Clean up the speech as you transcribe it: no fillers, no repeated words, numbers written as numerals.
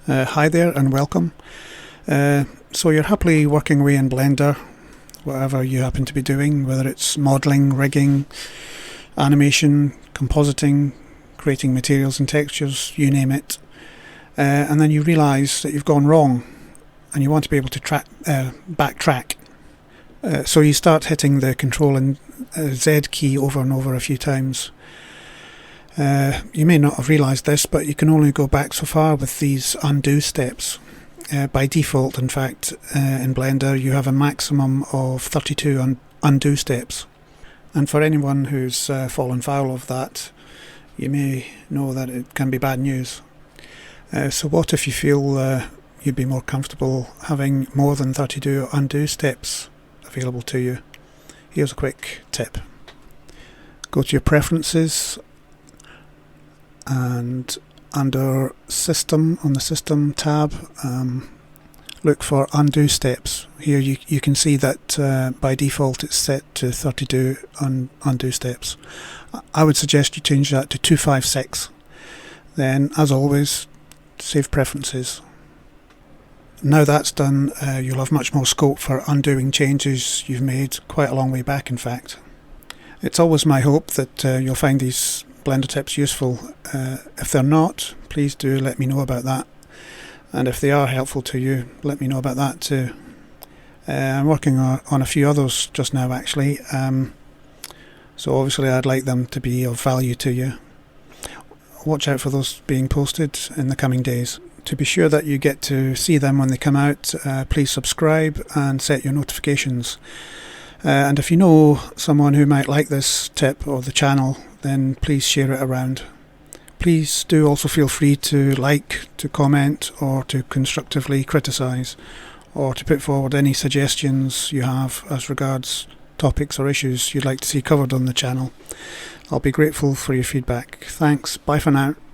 Hi there and welcome. So you're happily working away in Blender, whatever you happen to be doing, whether it's modelling, rigging, animation, compositing, creating materials and textures, you name it. And then you realise that you've gone wrong and you want to be able to backtrack. So you start hitting the Control and Z key over and over a few times. You may not have realised this, but you can only go back so far with these undo steps. By default, in fact, in Blender you have a maximum of 32 undo steps. And for anyone who's fallen foul of that, you may know that it can be bad news. So what if you feel you'd be more comfortable having more than 32 undo steps available to you? Here's a quick tip. Go to your preferences and under System, on the System tab, look for undo steps. Here you can see that by default it's set to 32 undo steps. I would suggest you change that to 256. Then, as always, save preferences. Now that's done, you'll have much more scope for undoing changes you've made quite a long way back, in fact. It's always my hope that you'll find these Blender tips useful. If they're not, please do let me know about that. And if they are helpful to you, let me know about that too. I'm working on a few others just now, actually. So obviously I'd like them to be of value to you. Watch out for those being posted in the coming days. To be sure that you get to see them when they come out, please subscribe and set your notifications. And if you know someone who might like this tip or the channel, then please share it around. Please do also feel free to like, to comment, or to constructively criticise, or to put forward any suggestions you have as regards topics or issues you'd like to see covered on the channel. I'll be grateful for your feedback. Thanks, bye for now.